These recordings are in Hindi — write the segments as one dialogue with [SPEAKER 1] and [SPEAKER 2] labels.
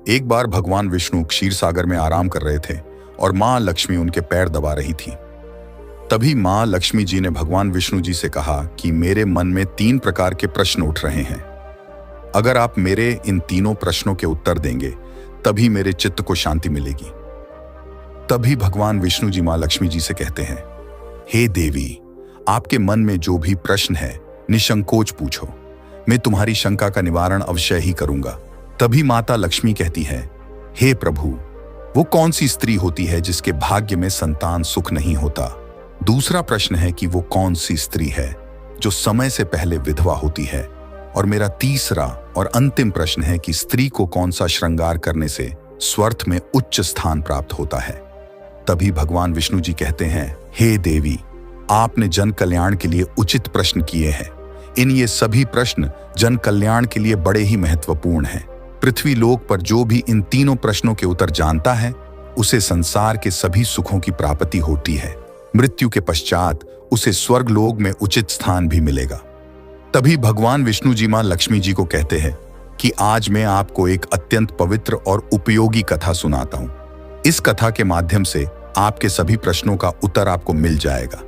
[SPEAKER 1] एक बार भगवान विष्णु क्षीर सागर में आराम कर रहे थे और मां लक्ष्मी उनके पैर दबा रही थी। तभी मां लक्ष्मी जी ने भगवान विष्णु जी से कहा कि मेरे मन में 3 प्रकार के प्रश्न उठ रहे हैं। अगर आप मेरे इन तीनों प्रश्नों के उत्तर देंगे तभी मेरे चित्त को शांति मिलेगी। तभी भगवान विष्णु जी मां लक्ष्मी जी से कहते हैं, हे देवी, आपके मन में जो भी प्रश्न है निसंकोच पूछो, मैं तुम्हारी शंका का निवारण अवश्य ही करूंगा। तभी माता लक्ष्मी कहती है, हे प्रभु, वो कौन सी स्त्री होती है जिसके भाग्य में संतान सुख नहीं होता? दूसरा प्रश्न है कि वो कौन सी स्त्री है जो समय से पहले विधवा होती है? और मेरा तीसरा और अंतिम प्रश्न है कि स्त्री को कौन सा श्रृंगार करने से स्वर्थ में उच्च स्थान प्राप्त होता है? तभी भगवान विष्णु जी कहते हैं, हे देवी, आपने जन कल्याण के लिए उचित प्रश्न किए हैं। ये सभी प्रश्न जन कल्याण के लिए बड़े ही महत्वपूर्ण हैं। पृथ्वी लोक पर जो भी इन तीनों प्रश्नों के उत्तर जानता है उसे संसार के सभी सुखों की प्राप्ति होती है। मृत्यु के पश्चात उसे स्वर्ग लोक में उचित स्थान भी मिलेगा। तभी भगवान विष्णु जी मां लक्ष्मी जी को कहते हैं कि आज मैं आपको एक अत्यंत पवित्र और उपयोगी कथा सुनाता हूं। इस कथा के माध्यम से आपके सभी प्रश्नों का उत्तर आपको मिल जाएगा,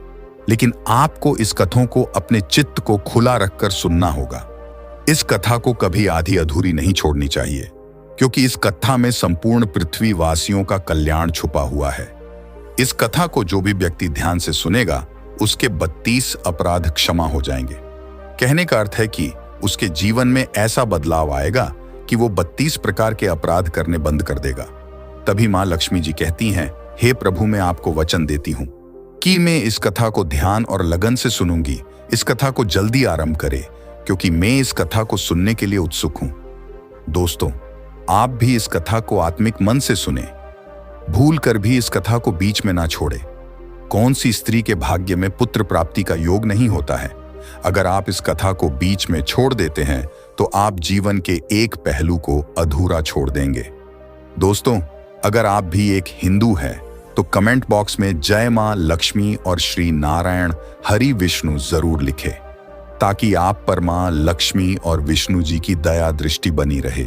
[SPEAKER 1] लेकिन आपको इस कथों को अपने चित्त को खुला रखकर सुनना होगा। इस कथा को कभी आधी अधूरी नहीं छोड़नी चाहिए, क्योंकि इस कथा में संपूर्ण पृथ्वी वासियों का कल्याण छुपा हुआ है। इस कथा को जो भी व्यक्ति ध्यान से सुनेगा उसके 32 अपराध क्षमा हो जाएंगे। कहने का अर्थ है कि उसके जीवन में ऐसा बदलाव आएगा कि वो 32 प्रकार के अपराध करने बंद कर देगा। तभी मां लक्ष्मी जी कहती हैं, हे प्रभु, मैं आपको वचन देती हूं कि मैं इस कथा को ध्यान और लगन से सुनूंगी। इस कथा को जल्दी आरंभ करें, क्योंकि मैं इस कथा को सुनने के लिए उत्सुक हूं। दोस्तों, आप भी इस कथा को आत्मिक मन से सुने, भूल कर भी इस कथा को बीच में ना छोड़े। कौन सी स्त्री के भाग्य में पुत्र प्राप्ति का योग नहीं होता है? अगर आप इस कथा को बीच में छोड़ देते हैं तो आप जीवन के एक पहलू को अधूरा छोड़ देंगे। दोस्तों, अगर आप भी एक हिंदू हैं तो कमेंट बॉक्स में जय मां लक्ष्मी और श्री नारायण हरि विष्णु जरूर लिखें, ताकि आप पर मां लक्ष्मी और विष्णु जी की दया दृष्टि बनी रहे।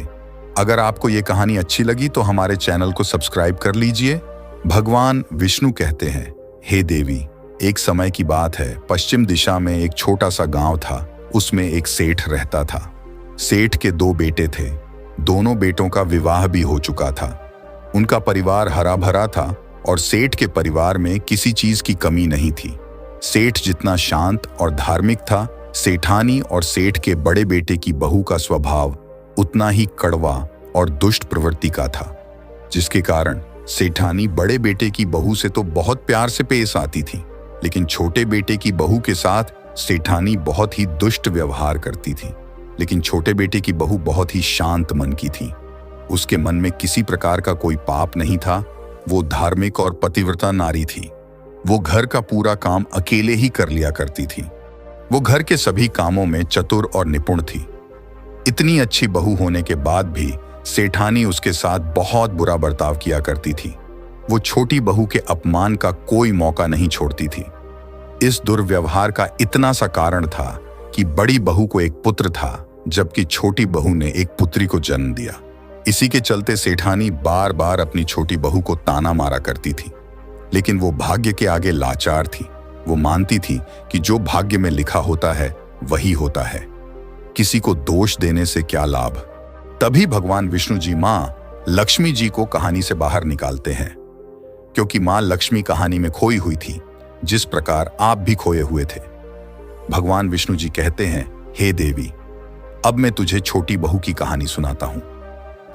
[SPEAKER 1] अगर आपको ये कहानी अच्छी लगी तो हमारे चैनल को सब्सक्राइब कर लीजिए। भगवान विष्णु कहते हैं, हे देवी, एक समय की बात है, पश्चिम दिशा में एक छोटा सा गांव था। उसमें एक सेठ रहता था। सेठ के 2 बेटे थे। दोनों बेटों का विवाह भी हो चुका था। उनका परिवार हरा भरा था और सेठ के परिवार में किसी चीज की कमी नहीं थी। सेठ जितना शांत और धार्मिक था, सेठानी और सेठ के बड़े बेटे की बहू का स्वभाव उतना ही कड़वा और दुष्ट प्रवृत्ति का था, जिसके कारण सेठानी बड़े बेटे की बहू से तो बहुत प्यार से पेश आती थी, लेकिन छोटे बेटे की बहू के साथ सेठानी बहुत ही दुष्ट व्यवहार करती थी। लेकिन छोटे बेटे की बहू बहुत ही शांत मन की थी। उसके मन में किसी प्रकार का कोई पाप नहीं था। वो धार्मिक और पतिव्रता नारी थी। वो घर का पूरा काम अकेले ही कर लिया करती थी। वो घर के सभी कामों में चतुर और निपुण थी। इतनी अच्छी बहू होने के बाद भी सेठानी उसके साथ बहुत बुरा बर्ताव किया करती थी। वो छोटी बहू के अपमान का कोई मौका नहीं छोड़ती थी। इस दुर्व्यवहार का इतना सा कारण था कि बड़ी बहू को एक पुत्र था, जबकि छोटी बहू ने एक पुत्री को जन्म दिया। इसी के चलते सेठानी बार बार अपनी छोटी बहू को ताना मारा करती थी, लेकिन वो भाग्य के आगे लाचार थी। वो मानती थी कि जो भाग्य में लिखा होता है वही होता है, किसी को दोष देने से क्या लाभ। तभी भगवान विष्णु जी मां लक्ष्मी जी को कहानी से बाहर निकालते हैं, क्योंकि मां लक्ष्मी कहानी में खोई हुई थी, जिस प्रकार आप भी खोए हुए थे। भगवान विष्णु जी कहते हैं, हे देवी, अब मैं तुझे छोटी बहू की कहानी सुनाता हूं,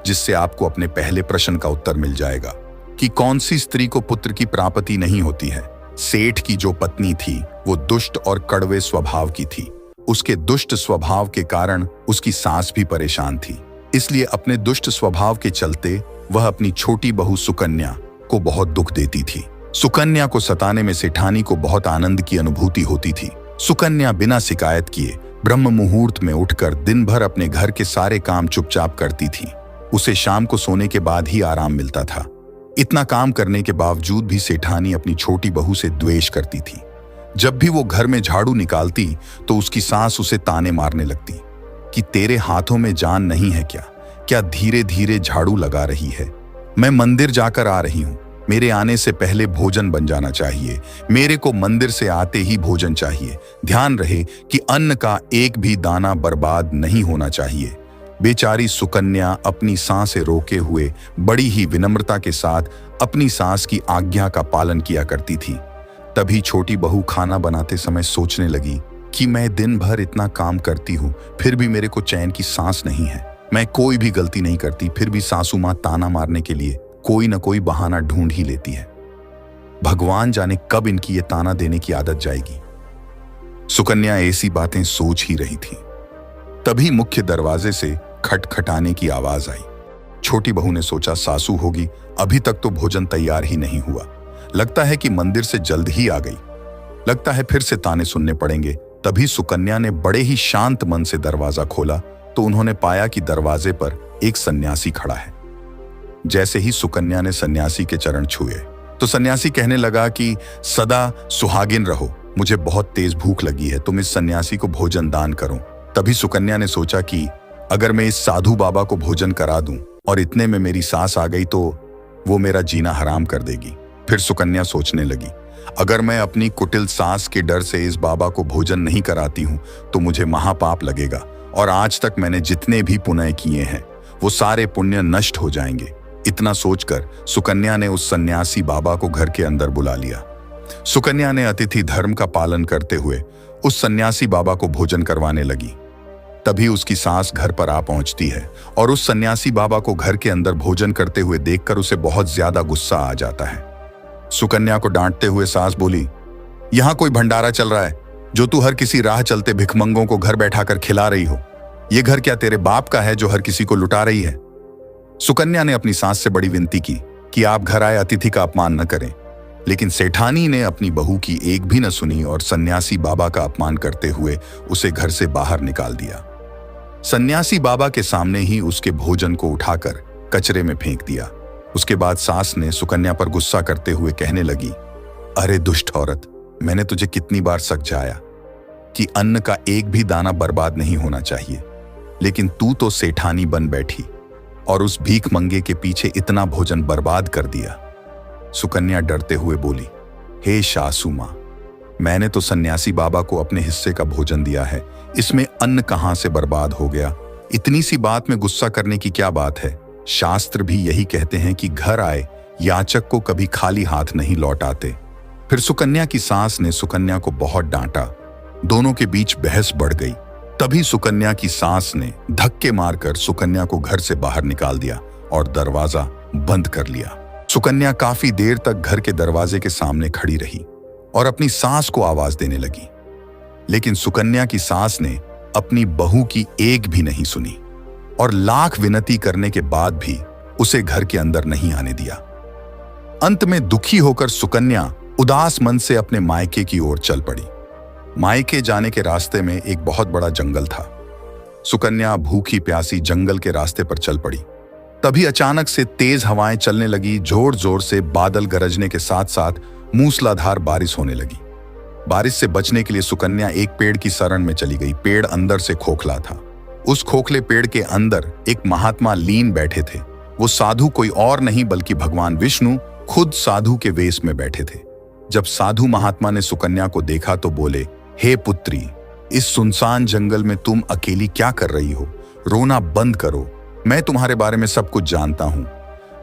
[SPEAKER 1] जिससे आपको अपने पहले प्रश्न का उत्तर मिल जाएगा कि कौन सी स्त्री को पुत्र की प्राप्ति नहीं होती है। सेठ की जो पत्नी थी वो दुष्ट और कड़वे स्वभाव की थी। उसके दुष्ट स्वभाव के कारण उसकी सास भी परेशान थी। इसलिए अपने दुष्ट स्वभाव के चलते वह अपनी छोटी बहू सुकन्या को बहुत दुख देती थी। सुकन्या को सताने में सेठानी को बहुत आनंद की अनुभूति होती थी। सुकन्या बिना शिकायत किए ब्रह्म मुहूर्त में उठकर दिन भर अपने घर के सारे काम चुपचाप करती थी। उसे शाम को सोने के बाद ही आराम मिलता था। इतना काम करने के बावजूद भी सेठानी अपनी छोटी बहू से द्वेष करती थी। जब भी वो घर में झाड़ू निकालती तो उसकी सास उसे ताने मारने लगती कि तेरे हाथों में जान नहीं है क्या, क्या धीरे धीरे झाड़ू लगा रही है। मैं मंदिर जाकर आ रही हूँ, मेरे आने से पहले भोजन बन जाना चाहिए। मेरे को मंदिर से आते ही भोजन चाहिए। ध्यान रहे कि अन्न का एक भी दाना बर्बाद नहीं होना चाहिए। बेचारी सुकन्या अपनी सांसें रोके हुए बड़ी ही विनम्रता के साथ अपनी सास की आज्ञा का पालन किया करती थी। तभी छोटी बहू खाना बनाते समय सोचने लगी कि मैं दिन भर इतना काम करती हूँ, फिर भी मेरे को चैन की सांस नहीं है। मैं कोई भी गलती नहीं करती, फिर भी सासू माँ ताना मारने के लिए कोई न कोई बहाना ढूंढ ही लेती है। भगवान जाने कब इनकी ये ताना देने की आदत जाएगी। सुकन्या ऐसी बातें सोच ही रही थी। तभी मुख्य दरवाजे से खटखटाने की आवाज आई। छोटी बहू ने सोचा सासू होगी, अभी तक तो भोजन तैयार ही नहीं हुआ। लगता है कि मंदिर से जल्द ही आ गई। लगता है फिर से ताने सुनने पड़ेंगे। तभी सुकन्या ने बड़े ही शांत मन से दरवाजा खोला तो उन्होंने पाया कि दरवाजे पर एक सन्यासी खड़ा है। जैसे ही सुकन्या ने सन्यासी के चरण छुए तो सन्यासी कहने लगा कि सदा सुहागिन रहो, मुझे बहुत तेज भूख लगी है, तुम इस सन्यासी को भोजन दान करो। तभी सुकन्या ने सोचा कि अगर मैं इस साधु बाबा को भोजन करा दूं और इतने में मेरी सास आ गई तो वो मेरा जीना हराम कर देगी। फिर सुकन्या सोचने लगी, अगर मैं अपनी कुटिल सास के डर से इस बाबा को भोजन नहीं कराती हूं तो मुझे महापाप लगेगा और आज तक मैंने जितने भी पुण्य किए हैं वो सारे पुण्य नष्ट हो जाएंगे। इतना सोचकर सुकन्या ने उस सन्यासी बाबा को घर के अंदर बुला लिया। सुकन्या ने अतिथि धर्म का पालन करते हुए उस सन्यासी बाबा को भोजन करवाने लगी। तभी उसकी सास घर पर आ पहुंचती है और उस सन्यासी बाबा को घर के अंदर भोजन करते हुए देखकर उसे बहुत ज्यादा गुस्सा आ जाता है। सुकन्या को डांटते हुए सास बोली, यहां कोई भंडारा चल रहा है जो तू हर किसी राह चलते भिखमंगों को घर बैठाकर खिला रही हो। ये घर क्या तेरे बाप का है जो हर किसी को लुटा रही है। सुकन्या ने अपनी सास से बड़ी विनती की कि आप घर आए अतिथि का अपमान न करें, लेकिन सेठानी ने अपनी बहू की एक भी न सुनी और सन्यासी बाबा का अपमान करते हुए उसे घर से बाहर निकाल दिया। सन्यासी बाबा के सामने ही उसके भोजन को उठाकर कचरे में फेंक दिया। उसके बाद सास ने सुकन्या पर गुस्सा करते हुए कहने लगी, अरे दुष्ट औरत, मैंने तुझे कितनी बार समझाया कि अन्न का एक भी दाना बर्बाद नहीं होना चाहिए, लेकिन तू तो सेठानी बन बैठी और उस भीख मंगे के पीछे इतना भोजन बर्बाद कर दिया। सुकन्या डरते हुए बोली, हे सासू मां, मैंने तो सन्यासी बाबा को अपने हिस्से का भोजन दिया है, इसमें अन्न कहां से बर्बाद हो गया। इतनी सी बात में गुस्सा करने की क्या बात है। शास्त्र भी यही कहते हैं कि घर आए याचक को कभी खाली हाथ नहीं लौटाते। फिर सुकन्या की सास ने सुकन्या को बहुत डांटा। दोनों के बीच बहस बढ़ गई। तभी सुकन्या की सास ने धक्के मारकर सुकन्या को घर से बाहर निकाल दिया और दरवाजा बंद कर लिया। सुकन्या काफी देर तक घर के दरवाजे के सामने खड़ी रही और अपनी सास को आवाज देने लगी, लेकिन सुकन्या की सास ने अपनी बहू की एक भी नहीं सुनी और लाख विनती करने के बाद भी उसे घर के अंदर नहीं आने दिया। अंत में दुखी होकर सुकन्या उदास मन से अपने मायके की ओर चल पड़ी। मायके जाने के रास्ते में एक बहुत बड़ा जंगल था। सुकन्या भूखी प्यासी जंगल के रास्ते पर चल पड़ी। तभी अचानक से तेज हवाएं चलने लगी। जोर जोर से बादल गरजने के साथ साथ मूसलाधार बारिश होने लगी। बारिश से बचने के लिए सुकन्या एक पेड़ की शरण में चली गई। पेड़ अंदर से खोखला था। उस खोखले पेड़ के अंदर एक महात्मा लीन बैठे थे। वो साधु कोई और नहीं बल्कि भगवान विष्णु खुद साधु के वेश में बैठे थे। जब साधु महात्मा ने सुकन्या को देखा तो बोले, हे पुत्री, इस सुनसान जंगल में तुम अकेली क्या कर रही हो? रोना बंद करो, मैं तुम्हारे बारे में सब कुछ जानता हूं।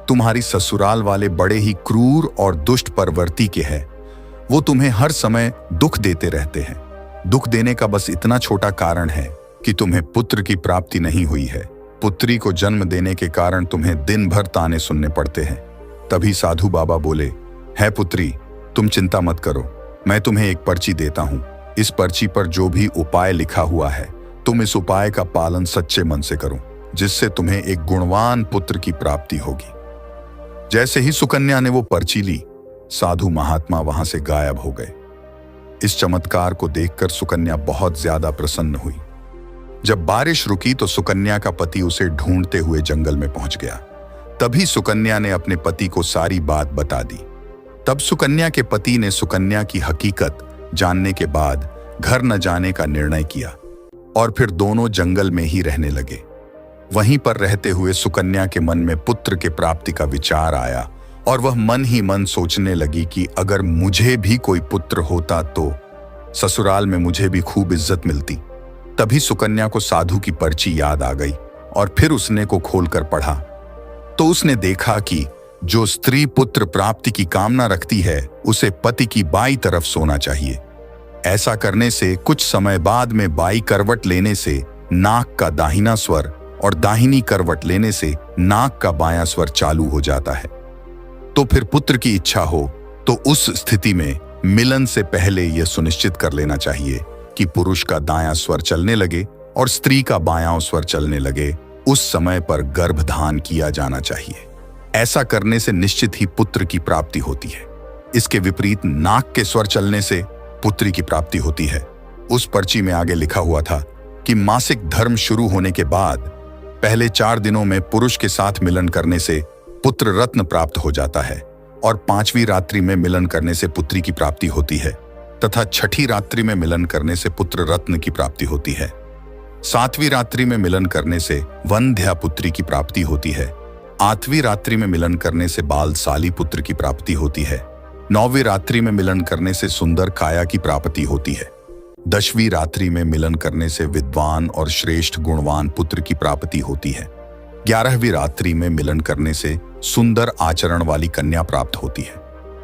[SPEAKER 1] तुम्हारी ससुराल वाले बड़े ही क्रूर और दुष्ट प्रवृत्ति के हैं। वो तुम्हें हर समय दुख देते रहते हैं। दुख देने का बस इतना छोटा कारण है कि तुम्हें पुत्र की प्राप्ति नहीं हुई है। पुत्री को जन्म देने के कारण तुम्हें दिन भर ताने सुनने पड़ते हैं। तभी साधु बाबा बोले, है पुत्री, तुम चिंता मत करो, मैं तुम्हें एक पर्ची देता हूं। इस पर्ची पर जो भी उपाय लिखा हुआ है, तुम इस उपाय का पालन सच्चे मन से करो, जिससे तुम्हें एक गुणवान पुत्र की प्राप्ति होगी। जैसे ही सुकन्या ने वो पर्ची ली, साधु महात्मा वहां से गायब हो गए। इस चमत्कार को देखकर सुकन्या बहुत ज्यादा प्रसन्न हुई। जब बारिश रुकी तो सुकन्या का पति उसे ढूंढते हुए जंगल में पहुंच गया। तभी सुकन्या ने अपने पति को सारी बात बता दी। तब सुकन्या के पति ने सुकन्या की हकीकत जानने के बाद घर न जाने का निर्णय किया और फिर दोनों जंगल में ही रहने लगे। वहीं पर रहते हुए सुकन्या के मन में पुत्र के प्राप्ति का विचार आया और वह मन ही मन सोचने लगी कि अगर मुझे भी कोई पुत्र होता तो ससुराल में मुझे भी खूब इज्जत मिलती। तभी सुकन्या को साधु की पर्ची याद आ गई और फिर उसने को खोलकर पढ़ा तो उसने देखा कि जो स्त्री पुत्र प्राप्ति की कामना रखती है उसे पति की बाईं तरफ सोना चाहिए। ऐसा करने से कुछ समय बाद में बाईं करवट लेने से नाक का दाहिना स्वर और दाहिनी करवट लेने से नाक का बायां स्वर चालू हो जाता है। तो फिर पुत्र की इच्छा हो तो उस स्थिति में मिलन से पहले यह सुनिश्चित कर लेना चाहिए कि पुरुष का दायां स्वर चलने लगे और स्त्री का बायां स्वर चलने लगे। उस समय पर गर्भधान किया जाना चाहिए। ऐसा करने से निश्चित ही पुत्र की प्राप्ति होती है। इसके विपरीत नाक के स्वर चलने से पुत्री की प्राप्ति होती है। उस पर्ची में आगे लिखा हुआ था कि मासिक धर्म शुरू होने के बाद पहले 4 दिनों में पुरुष के साथ मिलन करने से पुत्र रत्न प्राप्त हो जाता है और 5वीं रात्रि में मिलन करने से पुत्री की प्राप्ति होती है तथा 6ठी रात्रि में मिलन करने से पुत्र रत्न की प्राप्ति होती है। 7वीं रात्रि में मिलन करने से वंध्या पुत्री की प्राप्ति होती है। 8वीं रात्रि में मिलन करने से बालसाली पुत्र की प्राप्ति होती है। 9वीं रात्रि में मिलन करने से सुंदर काया की प्राप्ति होती है। 10वीं रात्रि में मिलन करने से विद्वान और श्रेष्ठ गुणवान पुत्र की प्राप्ति होती है। 11वीं रात्रि में मिलन करने से सुंदर आचरण वाली कन्या प्राप्त होती है।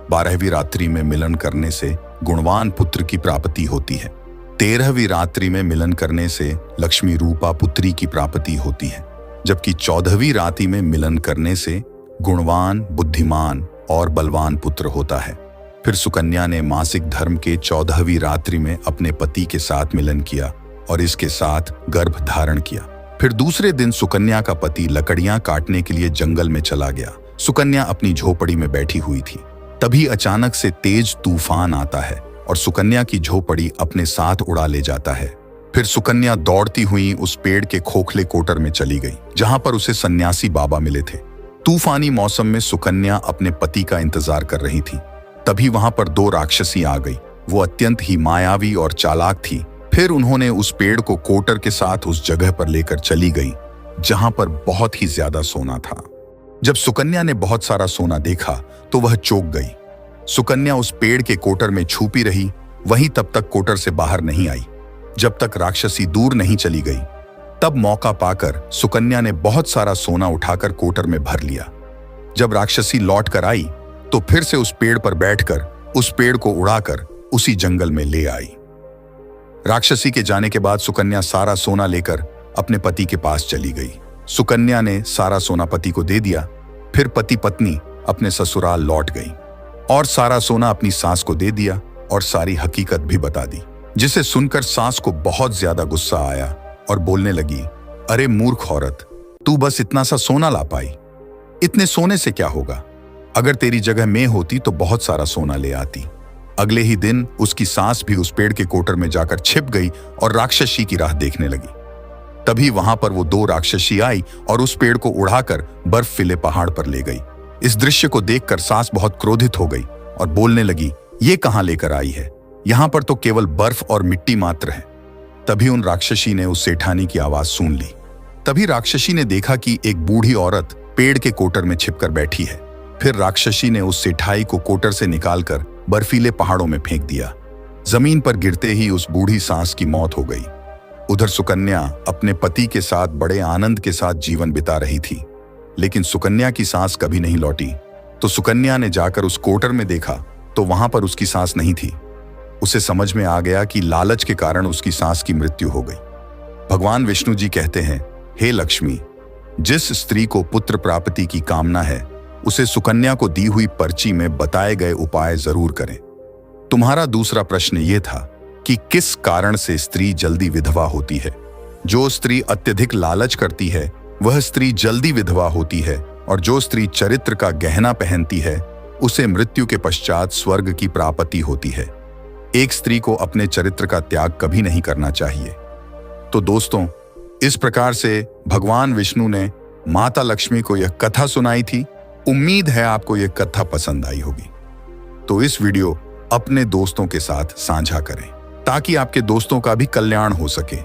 [SPEAKER 1] 12वीं रात्रि में मिलन करने से गुणवान पुत्र की प्राप्ति होती है। 13वीं रात्रि में मिलन करने से लक्ष्मी रूपा पुत्री की प्राप्ति होती है, जबकि 14वीं रात्रि में मिलन करने से गुणवान, बुद्धिमान और बलवान पुत्र होता है। फिर सुकन्या ने मासिक धर्म के 14वीं रात्रि में अपने पति के साथ मिलन किया और इसके साथ गर्भ धारण किया। फिर दूसरे दिन सुकन्या का पति लकड़ियां काटने के लिए जंगल में चला गया। सुकन्या अपनी झोपड़ी में बैठी हुई थी। तभी अचानक से तेज तूफान आता है और सुकन्या की झोपड़ी अपने साथ उड़ा ले जाता है। फिर सुकन्या दौड़ती हुई उस पेड़ के खोखले कोटर में चली गई जहां पर उसे सन्यासी बाबा मिले थे। तूफानी मौसम में सुकन्या अपने पति का इंतजार कर रही थी। तभी वहां पर 2 राक्षसी आ गई। वो अत्यंत ही मायावी और चालाक थी। फिर उन्होंने उस पेड़ को कोटर के साथ उस जगह पर लेकर चली गई जहां पर बहुत ही ज्यादा सोना था। जब सुकन्या ने बहुत सारा सोना देखा तो वह चौंक गई। सुकन्या उस पेड़ के कोटर में छुपी रही, वहीं तब तक कोटर से बाहर नहीं आई जब तक राक्षसी दूर नहीं चली गई। तब मौका पाकर सुकन्या ने बहुत सारा सोना उठाकर कोटर में भर लिया। जब राक्षसी लौट कर आई तो फिर से उस पेड़ पर बैठकर उस पेड़ को उड़ाकर उसी जंगल में ले आई। राक्षसी के जाने के बाद सुकन्या सारा सोना लेकर अपने पति के पास चली गई। सुकन्या ने सारा सोना पति को दे दिया। फिर पति पत्नी अपने ससुराल लौट गई और सारा सोना अपनी सास को दे दिया और सारी हकीकत भी बता दी, जिसे सुनकर सास को बहुत ज्यादा गुस्सा आया और बोलने लगी, अरे मूर्ख औरत, तू बस इतना सा सोना ला पाई। इतने सोने से क्या होगा? अगर तेरी जगह मैं होती तो बहुत सारा सोना ले आती। अगले ही दिन उसकी सास भी उस पेड़ के कोटर में जाकर छिप गई और राक्षसी की राह देखने लगी। तभी वहां पर वो 2 राक्षसी आई और उस पेड़ को उड़ाकर बर्फीले पहाड़ पर ले गई। इस दृश्य को देखकर सास बहुत क्रोधित हो गई और बोलने लगी, ये कहां लेकर आई है? यहां पर तो केवल बर्फ और मिट्टी मात्र है। तभी उन राक्षसी ने उस सेठानी की आवाज सुन ली। तभी राक्षसी ने देखा कि एक बूढ़ी औरत पेड़ के कोटर में छिपकर बैठी है। फिर राक्षसी ने उस सेठाई को कोटर से निकालकर बर्फीले पहाड़ों में फेंक दिया। जमीन पर गिरते ही उस बूढ़ी सास की मौत हो गई। उधर सुकन्या अपने पति के साथ बड़े आनंद के साथ जीवन बिता रही थी, लेकिन सुकन्या की सास कभी नहीं लौटी। तो सुकन्या ने जाकर उस कोटर में देखा तो वहां पर उसकी सास नहीं थी। उसे समझ में आ गया कि लालच के कारण उसकी सास की मृत्यु हो गई। भगवान विष्णु जी कहते हैं, हे लक्ष्मी, जिस स्त्री को पुत्र प्राप्ति की कामना है उसे सुकन्या को दी हुई पर्ची में बताए गए उपाय जरूर करें। तुम्हारा दूसरा प्रश्न यह था कि किस कारण से स्त्री जल्दी विधवा होती है। जो स्त्री अत्यधिक लालच करती है वह स्त्री जल्दी विधवा होती है, और जो स्त्री चरित्र का गहना पहनती है उसे मृत्यु के पश्चात स्वर्ग की प्राप्ति होती है। एक स्त्री को अपने चरित्र का त्याग कभी नहीं करना चाहिए। तो दोस्तों, इस प्रकार से भगवान विष्णु ने माता लक्ष्मी को यह कथा सुनाई थी। उम्मीद है आपको यह कथा पसंद आई होगी। तो इस वीडियो अपने दोस्तों के साथ साझा करें ताकि आपके दोस्तों का भी कल्याण हो सके।